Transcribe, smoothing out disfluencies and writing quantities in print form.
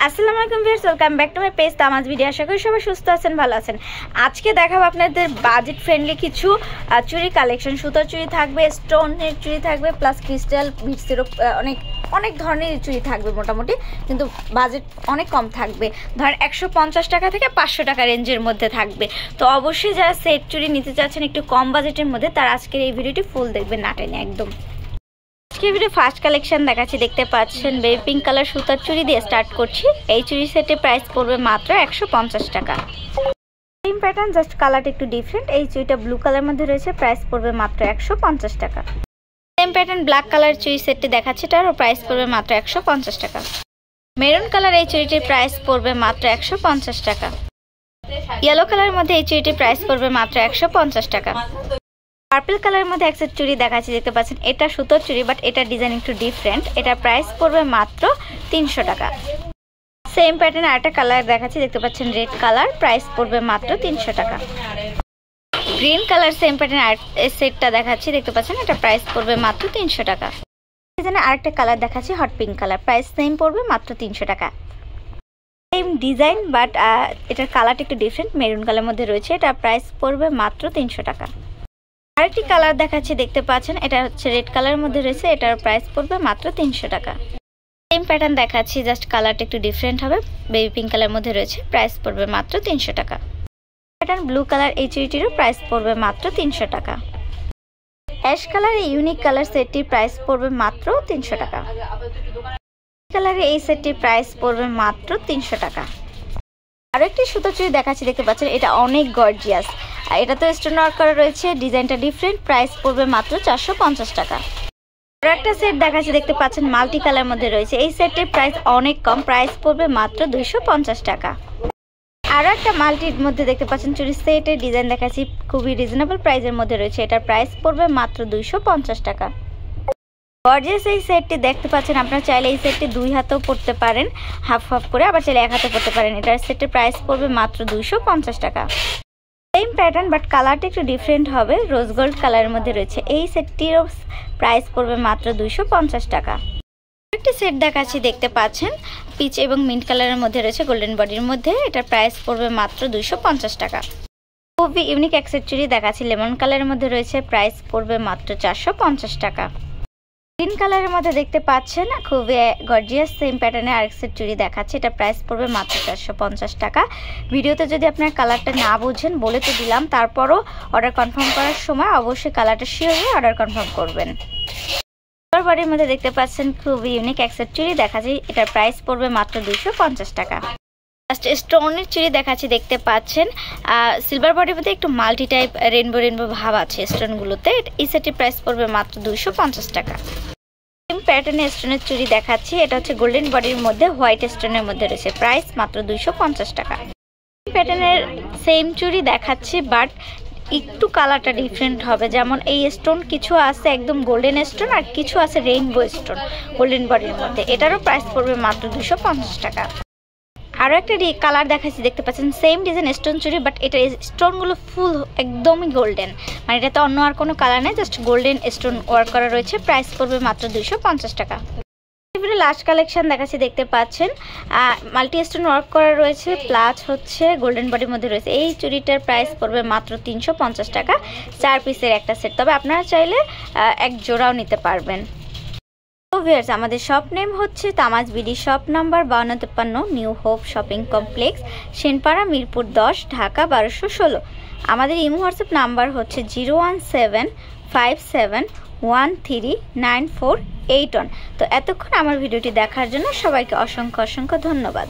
আসসালামু আলাইকুম viewers, welcome back to my page Tamaz video. আশা করি সবাই সুস্থ আছেন, ভালো আছেন। আজকে দেখাবো আপনাদের বাজেট ফ্রেন্ডলি কিছু চুড়ি কালেকশন। সুতার চুড়ি থাকবে, স্টোনের চুড়ি থাকবে, প্লাস ক্রিস্টাল বিটসেরও অনেক ধরনের চুড়ি থাকবে মোটামুটি, কিন্তু বাজেট অনেক কম থাকবে। ধরেন 150 টাকা থেকে 500 টাকা রেঞ্জের মধ্যে থাকবে। তো অবশ্যই যারা সেট চুড়ি নিতে চাচ্ছেন একটু কম বাজেটের মধ্যে, তারা আজকের এই ভিডিওটি ফুল দেখবেন, না টেনে একদম। ফার্স্ট কালেকশন দেখাচ্ছি, দেখতে পাচ্ছেন বেবি পিঙ্ক কালার সুতার চুড়ি দিয়ে স্টার্ট করছি। এই চুড়ি সেটের প্রাইস পড়বে মাত্র 150 টাকা। সেম প্যাটার্ন, জাস্ট কালারটা একটু ডিফারেন্ট। এই চুড়িটা ব্লু কালার মধ্যে রয়েছে, প্রাইস পড়বে মাত্র 150 টাকা। সেম প্যাটার্ন ব্ল্যাক কালার চুড়ি সেটটি দেখাচ্ছি, এটারও প্রাইস পড়বে মাত্র 150 টাকা। মেরুন কালার এই চুড়িটির প্রাইস পড়বে মাত্র 150 টাকা। ইয়েলো কালারের মধ্যে এই চুড়িটির প্রাইস পড়বে মাত্র 150 টাকা। পার্পল কালারের মধ্যে এক সেট চুড়ি দেখাচ্ছি, দেখতে পাচ্ছেন এটা সুতোর চুড়ি, বাট এটা ডিজাইন একটু ডিফারেন্ট। এটা প্রাইস পড়বে মাত্র 300 টাকা। সেম প্যাটার্ন আরেকটা কালার দেখাচ্ছি, দেখতে পাচ্ছেন রেড কালার, প্রাইস পড়বে মাত্র 300 টাকা। গ্রিন কালার সেম প্যাটার্ন সেটটা দেখাচ্ছি, দেখতে পাচ্ছেন এটা প্রাইস পড়বে মাত্র 300 টাকা। ডিজাইনে আরেকটা কালার দেখাচ্ছি, hot pink colour, price same পড়বে মাত্র 300 টাকা। সেম ডিজাইন বাট এটার কালারটা একটু ডিফারেন্ট, মেরুন কালারের মধ্যে রয়েছে, এটা প্রাইস পড়বে মাত্র 300 টাকা। আরেকটি কালার দেখাচ্ছি, দেখতে পাচ্ছেন এটা হচ্ছে রেড কালারের মধ্যে রয়েছে, এটার প্রাইস পড়বে মাত্র 300 টাকা। সেম প্যাটার্ন দেখাচ্ছি, জাস্ট কালারটা একটু ডিফারেন্ট হবে, বেবি পিঙ্ক কালারের মধ্যে রয়েছে, প্রাইস পড়বে মাত্র 300 টাকা। প্যাটার্ন ব্লু কালার এই চুড়িটিরও প্রাইস পড়বে মাত্র 300 টাকা। অ্যাশ কালার এই ইউনিক কালার সেটটির প্রাইস পড়বে মাত্র 300 টাকা। কালারের এই সেটটির প্রাইস পড়বে মাত্র 300 টাকা। আরো একটি সুতার চুড়ি দেখাচ্ছি, দেখতে পাচ্ছেন এটা অনেক গর্জিয়াস। এটা তো স্টোন ওয়ার্ক করা রয়েছে, ডিজাইনটা ডিফারেন্ট, প্রাইস পড়বে মাত্র 450 টাকা। আর একটা সেট দেখাচ্ছি, দেখতে পাচ্ছেন মাল্টি কালার মধ্যে রয়েছে, এই সেটের প্রাইস অনেক কম, প্রাইস পড়বে মাত্র 250 টাকা। আর একটা মাল্টির মধ্যে দেখতে পাচ্ছেন চুড়ি সেটের ডিজাইন দেখাচ্ছি, খুবই রিজনেবল প্রাইসের মধ্যে রয়েছে, এটার প্রাইস পড়বে মাত্র 250 টাকা। গর্জিয়াস এই সেটটি দেখতে পাচ্ছেন, আপনারা চাইলে এই সেটটি 2 হাতেও পরতে পারেন, হাফ হাফ করে, আবার চাইলে 1 হাতে পরতে পারেন। এটার সেটের প্রাইস পড়বে মাত্র 250 টাকা। সেম প্যাটার্ন বাট কালারটা একটু ডিফারেন্ট হবে, রোজ গোল্ড কালারের মধ্যে রয়েছে, এই সেটটিরও প্রাইস পড়বে মাত্র 250 টাকা। একটি সেট দেখাচ্ছি, দেখতে পাচ্ছেন পিচ এবং মিন্ট কালারের মধ্যে রয়েছে, গোল্ডেন বডির মধ্যে, এটার প্রাইস পড়বে মাত্র 250 টাকা। খুবই ইউনিক এক সেট চুড়ি দেখাচ্ছি, লেমন কালারের মধ্যে রয়েছে, প্রাইস পড়বে মাত্র 450 টাকা। গ্রিন কালারের মধ্যে দেখতে পাচ্ছেন খুবই গর্জিয়াস সেম প্যাটার্নে আরেক সেট চুড়ি দেখাচ্ছে, এটা প্রাইস পড়বে মাত্র 450 টাকা। ভিডিওতে যদি আপনার কালারটা না বুঝেন, বলে তো দিলাম, তারপরও অর্ডার কনফার্ম করার সময় অবশ্যই কালারটা শিওর হয়ে অর্ডার কনফার্ম করবেন। বডির মধ্যে দেখতে পাচ্ছেন খুবই ইউনিক এক সেট চুড়ি দেখাচ্ছি, এটার প্রাইস পড়বে মাত্র 250 টাকা। স্টোনের চুড়ি দেখাচ্ছি, দেখতে পাচ্ছেন সিলভার বডির মধ্যে একটু মাল্টি টাইপ রেনবো রেনবো ভাব আছে স্টোনগুলোতে, এই সেটের প্রাইস পড়বে মাত্র 250 টাকা। প্যাটার্নের স্টোনের চুড়ি দেখাচ্ছি, এটা হচ্ছে গোল্ডেন বডির মধ্যে হোয়াইট স্টোনের মধ্যে রয়েছে, প্রাইস মাত্র 250 টাকা। প্যাটার্নের সেম চুড়ি দেখাচ্ছি, বাট একটু কালারটা ডিফারেন্ট হবে, যেমন এই স্টোন কিছু আছে একদম গোল্ডেন স্টোন, আর কিছু আছে রেইনবো স্টোন গোল্ডেন বডির মধ্যে, এটারও প্রাইস পড়বে মাত্র 250 টাকা। আরও একটা কালার দেখাচ্ছি, দেখতে পাচ্ছেন সেম ডিজাইন স্টোন চুড়ি, বাট এটা স্টোনগুলো ফুল একদমই গোল্ডেন, মানে এটাতে অন্য আর কোনো কালার নেই, জাস্ট গোল্ডেন স্টোন ওয়ার্ক করা রয়েছে, প্রাইস পড়বে মাত্র 250 টাকা। লাস্ট কালেকশন দেখাচ্ছি, দেখতে পাচ্ছেন মাল্টি স্টোন ওয়ার্ক করা রয়েছে, প্লাস হচ্ছে গোল্ডেন বডির মধ্যে রয়েছে, এই চুড়িটার প্রাইস পড়বে মাত্র 350 টাকা। 4 পিসের একটা সেট, তবে আপনারা চাইলে এক জোড়াও নিতে পারবেন। ভিউয়ার্স, আমাদের শপ নেম হচ্ছে Tamaz BD, shop number 5253, new hope shopping complex, Senpara, Mirpur 10, Dhaka 1216। আমাদের ইমো হোয়াটসঅ্যাপ নাম্বার হচ্ছে 01757139481। তো এতক্ষণ আমার ভিডিওটি দেখার জন্য সবাইকে অসংখ্য ধন্যবাদ।